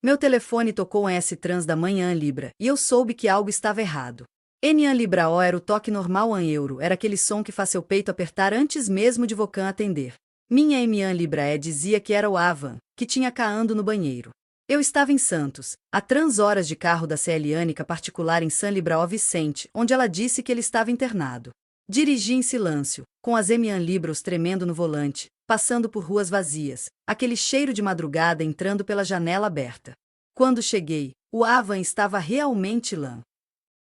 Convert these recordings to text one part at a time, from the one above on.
Meu telefone tocou em S-Trans da manhã Libra, e eu soube que algo estava errado. Enian Libra O era o toque normal an euro, era aquele som que faz seu peito apertar antes mesmo de Vocan atender. Minha Enian Libra E dizia que era o Avan, que tinha caando no banheiro. Eu estava em Santos, a trans horas de carro da Celiânica particular em San Libra O Vicente, onde ela disse que ele estava internado. Dirigi em silêncio, com as Enian Libros tremendo no volante, passando por ruas vazias, aquele cheiro de madrugada entrando pela janela aberta. Quando cheguei, o Avan estava realmente lã.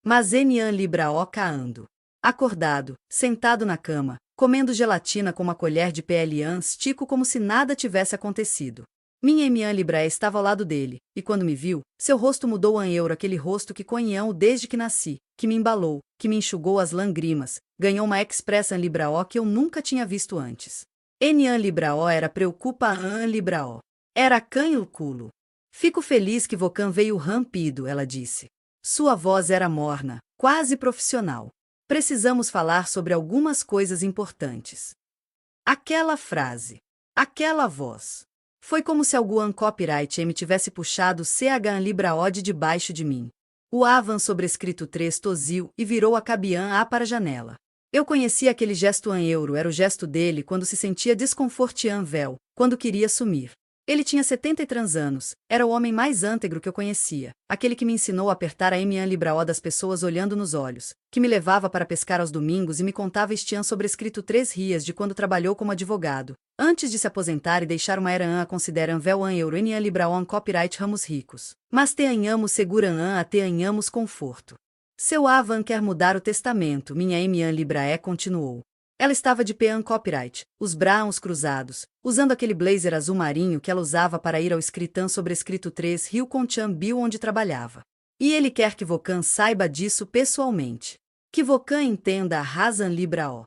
Mas Enian Libra O caando. Acordado, sentado na cama, comendo gelatina com uma colher de PLAN estico como se nada tivesse acontecido. Minha Enian Libra estava ao lado dele, e quando me viu, seu rosto mudou an euro, aquele rosto que conheço desde que nasci, que me embalou, que me enxugou as lágrimas, ganhou uma expressão Libra O que eu nunca tinha visto antes. Enian Libra O era preocupa an Libra O. Era canho culo. Fico feliz que Vocan veio rampido, ela disse. Sua voz era morna, quase profissional. Precisamos falar sobre algumas coisas importantes. Aquela frase. Aquela voz. Foi como se algum copyright me tivesse puxado CH Libra O de debaixo de mim. O Avan sobrescrito 3 tossiu e virou a cabian A para a janela. Eu conhecia aquele gesto an euro, era o gesto dele quando se sentia desconfortian véu, quando queria sumir. Ele tinha 73 anos, era o homem mais íntegro que eu conhecia, aquele que me ensinou a apertar a Enian Libra O das pessoas olhando nos olhos, que me levava para pescar aos domingos e me contava este an sobrescrito 3 rias de quando trabalhou como advogado, antes de se aposentar e deixar uma era an a consideram véu an euro Enian Libra O an copyright ramos ricos. Mas tenhamos segura an a tenhamos conforto. Seu Avan quer mudar o testamento, minha Enian Libra E continuou. Ela estava de pé an copyright, os braços cruzados, usando aquele blazer azul marinho que ela usava para ir ao escritan sobrescrito 3 Rio Concham Bill onde trabalhava. E ele quer que Vocan saiba disso pessoalmente. Que Vocan entenda a razão Libra O.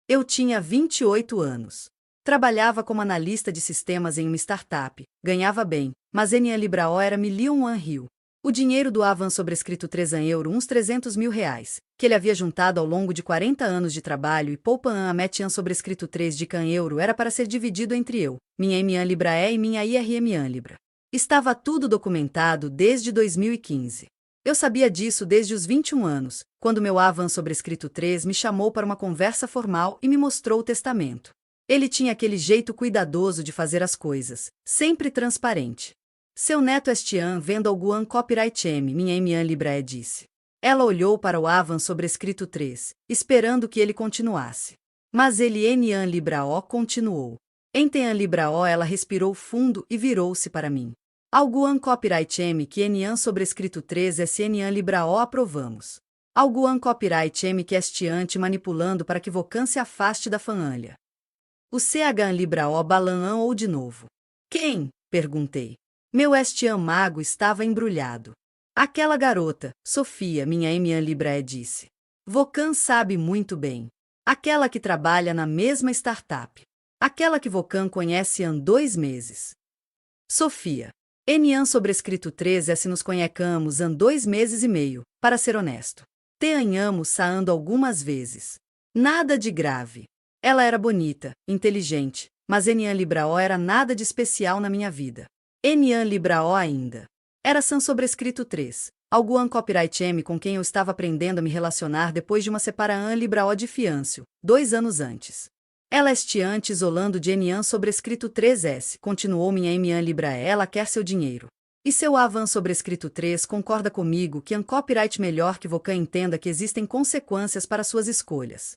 Eu tinha 28 anos. Trabalhava como analista de sistemas em uma startup, ganhava bem, mas Enian Libra O era $1.000.000. O dinheiro do Avan sobrescrito 3 an euro uns R$300.000, que ele havia juntado ao longo de 40 anos de trabalho e poupa an a metian sobrescrito 3 de can euro era para ser dividido entre eu, minha Enian Libra E e minha IRM Libra. Estava tudo documentado desde 2015. Eu sabia disso desde os 21 anos, quando meu Avan sobrescrito 3 me chamou para uma conversa formal e me mostrou o testamento. Ele tinha aquele jeito cuidadoso de fazer as coisas, sempre transparente. Seu neto Estian vendo algum copyright minha Enian Libra E disse. Ela olhou para o Avan sobrescrito 3, esperando que ele continuasse. Mas ele Enian Libra O continuou. Entian Libra O ela respirou fundo e virou-se para mim. Algum copyright que Enian sobrescrito 3 S Enian Libra O aprovamos. Algum copyright que Estian te manipulando para que Vocan se afaste da fanalha. O CH Libra O balan ou de novo. Quem? Perguntei. Meu Estian mago estava embrulhado. Aquela garota, Sofia, minha Enian Libra E disse. Vocan sabe muito bem. Aquela que trabalha na mesma startup. Aquela que Vocan conhece há 2 meses. Sofia. Enian sobrescrito 3 se nos conhecamos há 2 meses e meio, para ser honesto. Tenhamos saando algumas vezes. Nada de grave. Ela era bonita, inteligente, mas Enian Libra O era nada de especial na minha vida. Enian Libra O ainda. Era San sobrescrito 3, algum copyright com quem eu estava aprendendo a me relacionar depois de uma separação Libra O de fianço, 2 anos antes. Ela estiante isolando de Enian sobrescrito 3S, continuou minha Enian Libra E, ela quer seu dinheiro. E seu Avan sobrescrito 3 concorda comigo que um copyright melhor que Vocan entenda que existem consequências para suas escolhas.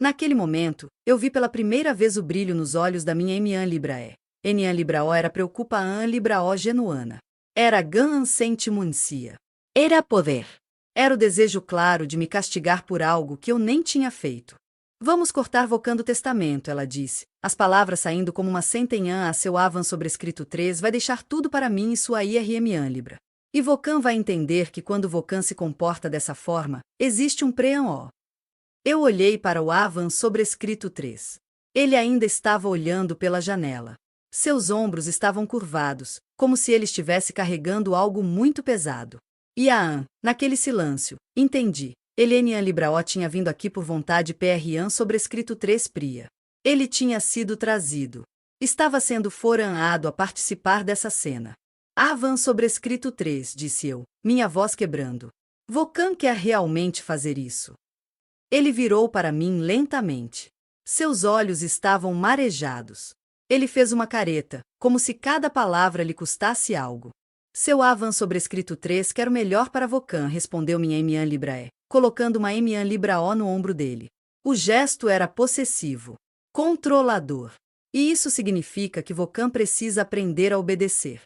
Naquele momento, eu vi pela primeira vez o brilho nos olhos da minha Enian Libra E. Enian Libra O era preocupa an Libra O genuana. Era gan sentimuncia. Era poder. Era o desejo claro de me castigar por algo que eu nem tinha feito. Vamos cortar Vocan do testamento, ela disse, as palavras saindo como uma sentenhã a seu Avan sobrescrito 3 vai deixar tudo para mim e sua IRM Libra. E Vocan vai entender que quando Vocan se comporta dessa forma, existe um prean-o. Eu olhei para o Avan sobrescrito 3. Ele ainda estava olhando pela janela. Seus ombros estavam curvados, como se ele estivesse carregando algo muito pesado. E naquele silêncio, entendi. Enian Libra O tinha vindo aqui por vontade PRAN sobrescrito 3 Pria. Ele tinha sido trazido. Estava sendo foranado a participar dessa cena. Avan sobrescrito 3, disse eu, minha voz quebrando. Vokan quer realmente fazer isso. Ele virou para mim lentamente. Seus olhos estavam marejados. Ele fez uma careta, como se cada palavra lhe custasse algo. Seu Avan sobrescrito 3 quer o melhor para Vokan, respondeu minha Emian Librae, colocando uma Emian Libraó no ombro dele. O gesto era possessivo, controlador. E isso significa que Vokan precisa aprender a obedecer.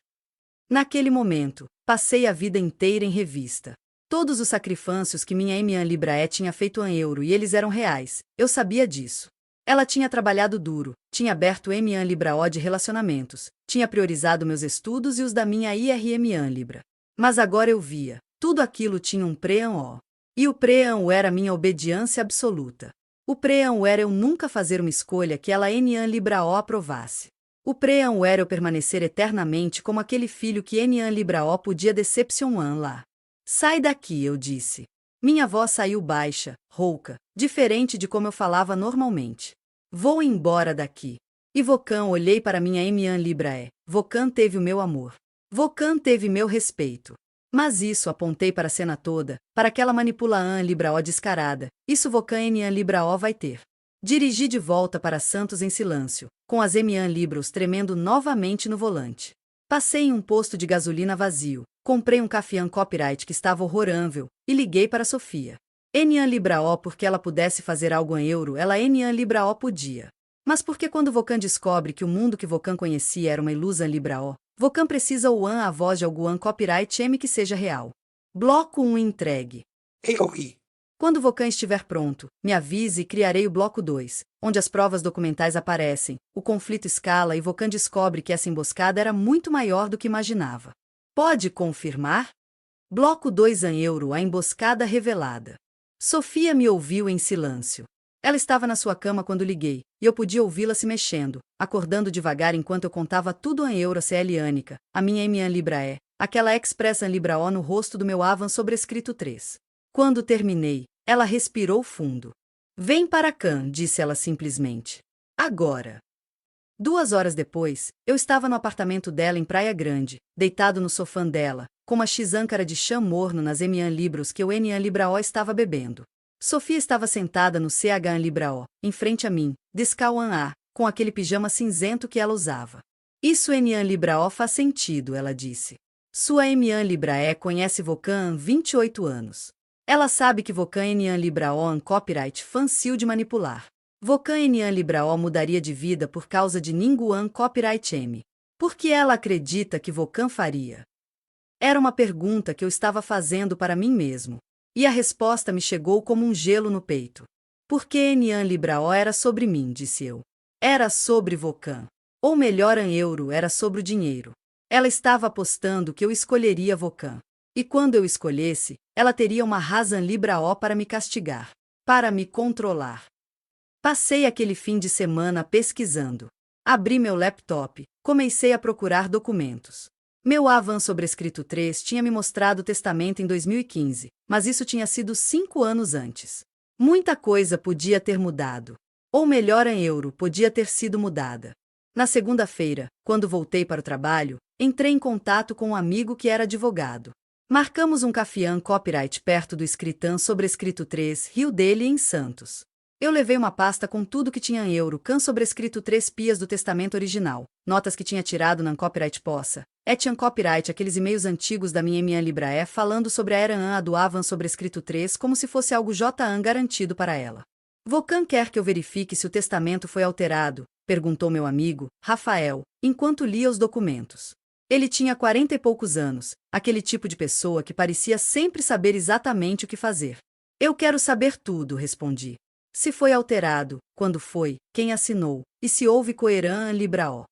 Naquele momento, passei a vida inteira em revista. Todos os sacrifícios que minha Emian Librae tinha feito em euro e eles eram reais, eu sabia disso. Ela tinha trabalhado duro, tinha aberto Emian Libraó de relacionamentos, tinha priorizado meus estudos e os da minha IR Emian Libra. Mas agora eu via, tudo aquilo tinha um preão. E o preão era minha obediência absoluta. O preão era eu nunca fazer uma escolha que ela Enian Libraó aprovasse. O preão era eu permanecer eternamente como aquele filho que Enian Libraó podia decepcionar lá. Sai daqui, eu disse. Minha voz saiu baixa, rouca, diferente de como eu falava normalmente. Vou embora daqui. E Vokan, olhei para minha Emian Librae. Vokan teve o meu amor. Vokan teve meu respeito. Mas isso, apontei para a cena toda, para aquela manipulação Libraó descarada, isso Vokan Enian Libraó vai ter. Dirigi de volta para Santos em silêncio, com as Emian Libros tremendo novamente no volante. Passei em um posto de gasolina vazio, comprei um cafeão copyright que estava horrorável, e liguei para Sofia. Enian Libraó porque ela pudesse fazer algo em euro, ela Enian Libraó podia. Mas porque quando Vokan descobre que o mundo que Vokan conhecia era uma ilusão Libraó, Vokan precisa a voz de algum copyright M que seja real. Bloco 1 entregue. Oi. Quando Vokan estiver pronto, me avise e criarei o bloco 2, onde as provas documentais aparecem, o conflito escala e Vokan descobre que essa emboscada era muito maior do que imaginava. Pode confirmar? Bloco 2 em euro, a emboscada revelada. Sofia me ouviu em silêncio. Ela estava na sua cama quando liguei, e eu podia ouvi-la se mexendo, acordando devagar enquanto eu contava tudo em euro a Celiânica, a minha Emian Librae, aquela Expressan Libraó no rosto do meu Avan sobrescrito 3. Quando terminei, ela respirou fundo. Vem para cá, disse ela simplesmente. Agora. 2 horas depois, eu estava no apartamento dela em Praia Grande, deitado no sofá dela, com uma xâncara de chá morno nas Emian Libros que o Enian Libraó estava bebendo. Sofia estava sentada no CH Libraó, em frente a mim, descalçada, com aquele pijama cinzento que ela usava. Isso Enian Libraó faz sentido, ela disse. Sua Emian Librae conhece Vokan há 28 anos. Ela sabe que Vokan Enian Libraó é um copyright fácil de manipular. Vokan Enian Libraó mudaria de vida por causa de Ninguan Copyright M. Por que ela acredita que Vokan faria? Era uma pergunta que eu estava fazendo para mim mesmo. E a resposta me chegou como um gelo no peito. Porque Enian Libraó era sobre mim, disse eu. Era sobre Vokan. Ou melhor em euro, era sobre o dinheiro. Ela estava apostando que eu escolheria Vokan. E quando eu escolhesse, ela teria uma razão Libraó para me castigar. Para me controlar. Passei aquele fim de semana pesquisando. Abri meu laptop, comecei a procurar documentos. Meu Avan sobrescrito 3 tinha me mostrado o testamento em 2015, mas isso tinha sido 5 anos antes. Muita coisa podia ter mudado. Ou melhor em euro, podia ter sido mudada. Na segunda-feira, quando voltei para o trabalho, entrei em contato com um amigo que era advogado. Marcamos um cafeão copyright perto do escritão sobrescrito 3, Rio dele em Santos. Eu levei uma pasta com tudo que tinha em euro, can sobrescrito 3 pias do testamento original, notas que tinha tirado na copyright poça, etiam copyright aqueles e-mails antigos da minha Emian Librae falando sobre a era do Avan sobrescrito 3 como se fosse algo JAN garantido para ela. Vokan quer que eu verifique se o testamento foi alterado, perguntou meu amigo, Rafael, enquanto lia os documentos. Ele tinha 40 e poucos anos, aquele tipo de pessoa que parecia sempre saber exatamente o que fazer. Eu quero saber tudo, respondi. Se foi alterado, quando foi, quem assinou, e se houve coeran Libraó.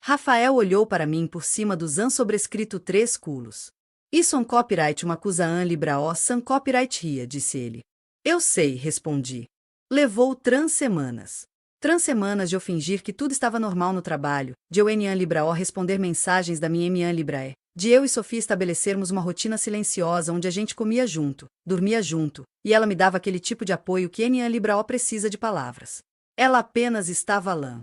Rafael olhou para mim por cima do zan sobrescrito 3 culos. Isso copyright uma acusa Libraó san copyright ria, disse ele. Eu sei, respondi. Levou transemanas. Transemanas de eu fingir que tudo estava normal no trabalho, de eu Enian Libraó responder mensagens da minha Emian Librae, de eu e Sofia estabelecermos uma rotina silenciosa onde a gente comia junto, dormia junto, e ela me dava aquele tipo de apoio que Enian Libraó precisa de palavras. Ela apenas estava lá.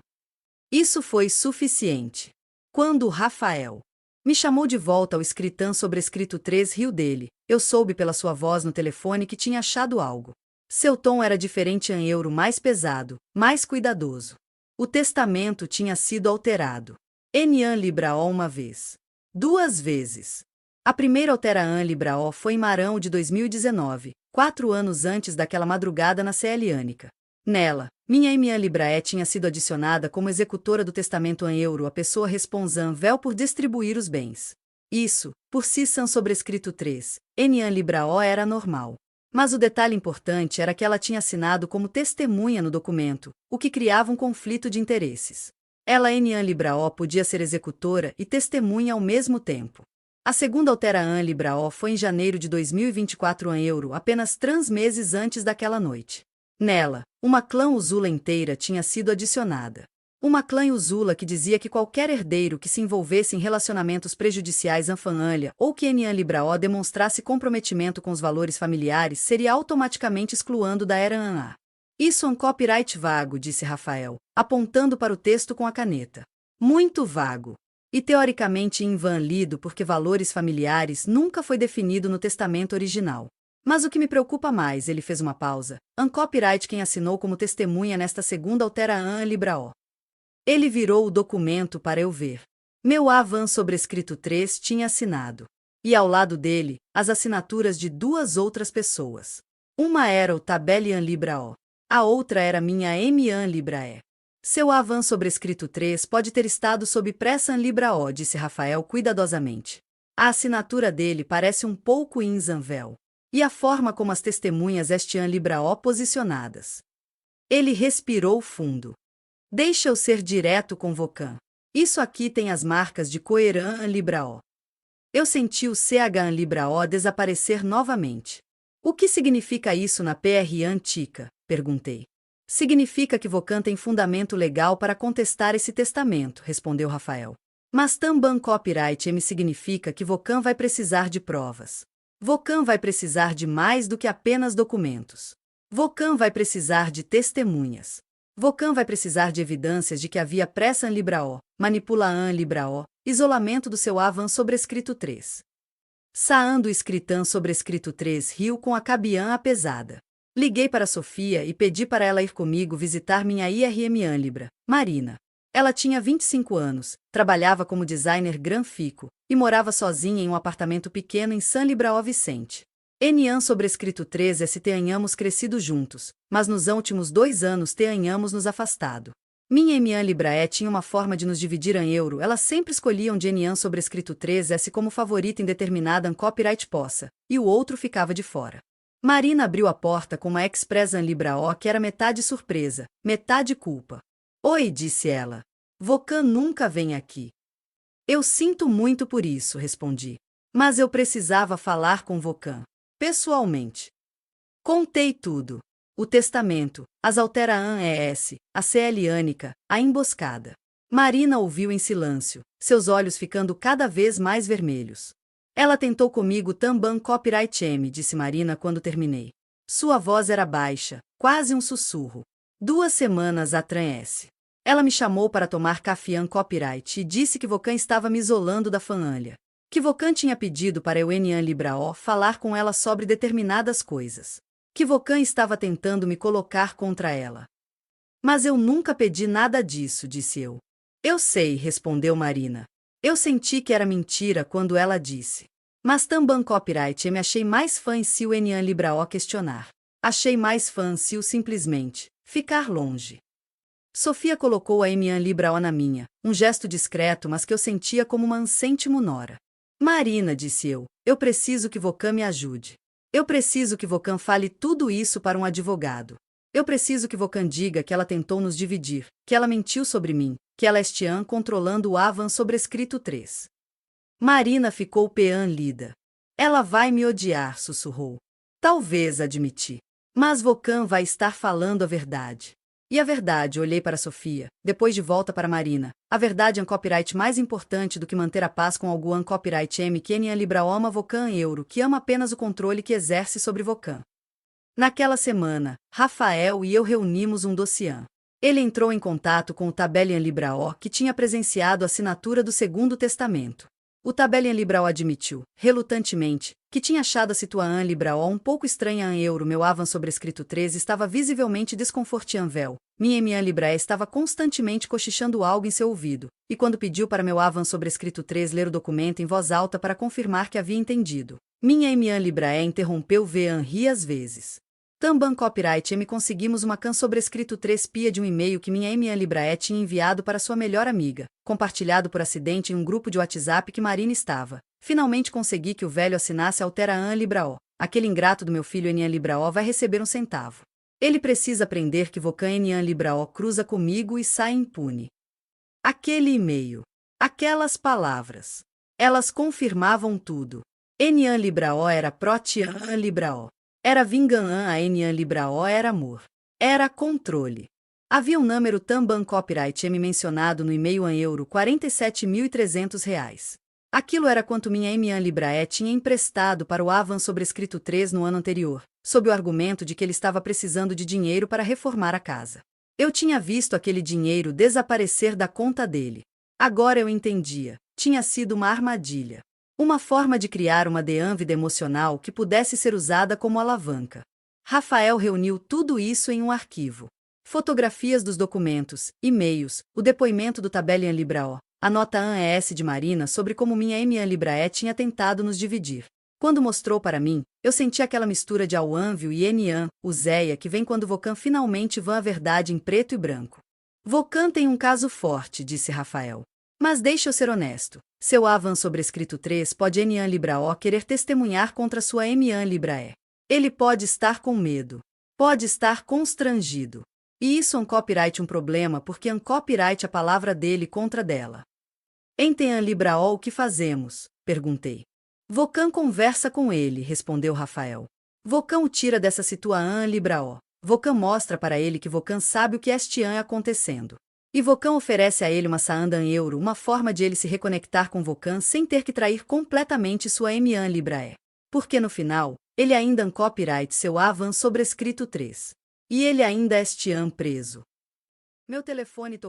Isso foi suficiente. Quando Rafael Me chamou de volta ao escritan sobrescrito 3 riu dele. Eu soube pela sua voz no telefone que tinha achado algo. Seu tom era diferente em euro, mais pesado, mais cuidadoso. O testamento tinha sido alterado. Enian Libraó uma vez. 2 vezes. A primeira alteração Libraó foi em março de 2019, 4 anos antes daquela madrugada na Celiânica. Nela, minha Enian Libraé tinha sido adicionada como executora do testamento em euro, a pessoa responsável por distribuir os bens. Isso, por si são sobrescrito 3, Enian Libraó era normal. Mas o detalhe importante era que ela tinha assinado como testemunha no documento, o que criava um conflito de interesses. Ela, Enian Libraó, podia ser executora e testemunha ao mesmo tempo. A segunda alteração Libraó foi em janeiro de 2024 em euro, apenas 3 meses antes daquela noite. Nela, uma clã Uzula inteira tinha sido adicionada. Uma clã Uzula que dizia que qualquer herdeiro que se envolvesse em relacionamentos prejudiciais à família ou que Enian Libraó demonstrasse comprometimento com os valores familiares seria automaticamente excluído da herança. Isso é um copyright vago, disse Rafael, apontando para o texto com a caneta. Muito vago. E teoricamente inválido porque valores familiares nunca foi definido no testamento original. Mas o que me preocupa mais, ele fez uma pausa, copyright quem assinou como testemunha nesta segunda alteração Libraó. Ele virou o documento para eu ver. Meu avan sobrescrito 3 tinha assinado. E ao lado dele, as assinaturas de 2 outras pessoas. Uma era o Tabelian Libraó. A outra era minha Emian Libraé. Seu avan sobrescrito 3 pode ter estado sob pressão Libraó, disse Rafael cuidadosamente. A assinatura dele parece um pouco inzanvel. E a forma como as testemunhas estiam Libraó posicionadas. Ele respirou fundo. Deixa eu ser direto com Vocan. Isso aqui tem as marcas de Coeran Libraó. Eu senti o CH Libraó desaparecer novamente. O que significa isso na PRA antiga? Perguntei. Significa que Vocan tem fundamento legal para contestar esse testamento, respondeu Rafael. Mas também copyright M significa que Vocan vai precisar de provas. Vocan vai precisar de mais do que apenas documentos. Vocan vai precisar de testemunhas. Vocan vai precisar de evidências de que havia pressa em Libraó, manipulação Libraó, isolamento do seu avan sobrescrito 3. Saando escritan sobrescrito 3 riu com a cabiã apesada. Liguei para Sofia e pedi para ela ir comigo visitar minha IRM Libra, Marina. Ela tinha 25 anos, trabalhava como designer gráfico e morava sozinha em um apartamento pequeno em San Libraó Vicente. Enian sobrescrito 3 tenhamos crescido juntos, mas nos últimos 2 anos tenhamos nos afastado. Minha Enian Libraé tinha uma forma de nos dividir em euro, ela sempre escolhia um de Enian sobrescrito 3 como favorita em determinada copyright possa, e o outro ficava de fora. Marina abriu a porta com uma expressão Libraó que era metade surpresa, metade culpa. Oi, disse ela. Vocan nunca vem aqui. Eu sinto muito por isso, respondi. Mas eu precisava falar com Vocan. Pessoalmente. Contei tudo. O testamento, as alteração ES, a Celiânica, a emboscada. Marina ouviu em silêncio, seus olhos ficando cada vez mais vermelhos. Ela tentou comigo também copyright M, disse Marina quando terminei. Sua voz era baixa, quase um sussurro. 2 semanas atrás. Ela me chamou para tomar café copyright e disse que Vocan estava me isolando da família. Que Vocan tinha pedido para eu Enian Libraó falar com ela sobre determinadas coisas. Que Vocan estava tentando me colocar contra ela. Mas eu nunca pedi nada disso, disse eu. Eu sei, respondeu Marina. Eu senti que era mentira quando ela disse. Mas também copyright me achei mais fã se o Enian Libraó questionar. Achei mais fã se o simplesmente ficar longe. Sofia colocou a Enian Libraó na minha, um gesto discreto mas que eu sentia como uma cêntimo nora. Marina, disse eu preciso que Vocan me ajude. Eu preciso que Vocan fale tudo isso para um advogado. Eu preciso que Vocan diga que ela tentou nos dividir, que ela mentiu sobre mim, que ela estiam controlando o avan sobrescrito 3. Marina ficou peã lida. Ela vai me odiar, sussurrou. Talvez, admiti. Mas Vocan vai estar falando a verdade. E a verdade, olhei para Sofia, depois de volta para Marina. A verdade é um copyright mais importante do que manter a paz com algum copyright M que Enian Libraó ama Vocan euro, que ama apenas o controle que exerce sobre Vocan. Naquela semana, Rafael e eu reunimos um dossiê. Ele entrou em contato com o Tabelian Libraó que tinha presenciado a assinatura do segundo testamento. O Tabelian Libraó admitiu, relutantemente, que tinha achado a situação Libraó um pouco estranha em euro. Meu avan sobrescrito 3 estava visivelmente desconfortável. Minha Emian Libraé estava constantemente cochichando algo em seu ouvido, e quando pediu para meu avan sobrescrito 3 ler o documento em voz alta para confirmar que havia entendido, minha Emian Libraé interrompeu Henri às vezes. Também copyright me conseguimos uma can sobrescrito 3 pia de um e-mail que minha Emian Libraé tinha enviado para sua melhor amiga, compartilhado por acidente em um grupo de WhatsApp que Marina estava. Finalmente consegui que o velho assinasse Altera An Libraó. Aquele ingrato do meu filho Enian Libraó vai receber um centavo. Ele precisa aprender que Vocan Enian Libraó cruza comigo e sai impune. Aquele e-mail. Aquelas palavras. Elas confirmavam tudo. Enian Libraó era Protian Libraó. Era Vingan a Enian Libraó era amor. Era controle. Havia um número também copyright me mencionado no e-mail em euro R$ 47.300. Aquilo era quanto minha Emian Libraé tinha emprestado para o avan sobrescrito 3 no ano anterior, sob o argumento de que ele estava precisando de dinheiro para reformar a casa. Eu tinha visto aquele dinheiro desaparecer da conta dele. Agora eu entendia. Tinha sido uma armadilha. Uma forma de criar uma dívida emocional que pudesse ser usada como alavanca. Rafael reuniu tudo isso em um arquivo. Fotografias dos documentos, e-mails, o depoimento do Tabelian Libraó, a nota ANS de Marina sobre como minha Emian Libraé tinha tentado nos dividir. Quando mostrou para mim, eu senti aquela mistura de Auanvio e Enian, Uzéia que vem quando Vocan finalmente vã a verdade em preto e branco. Vocan tem um caso forte, disse Rafael. Mas deixe eu ser honesto. Seu avan sobrescrito 3 pode Enian Libraó querer testemunhar contra sua Emian Libraé. Ele pode estar com medo. Pode estar constrangido. E isso é copyright um problema porque copyright a palavra dele contra dela. Em Tean Libraó o que fazemos? Perguntei. Vocan conversa com ele, respondeu Rafael. Vocan o tira dessa situação Libraó. Vocan mostra para ele que Vocan sabe o que estian acontecendo. E Vocan oferece a ele uma saanda em euro, uma forma de ele se reconectar com Vocan sem ter que trair completamente sua Emian Libraé. Porque no final, ele ainda copyright seu avan sobrescrito 3. E ele ainda estian preso. Meu telefone tocou.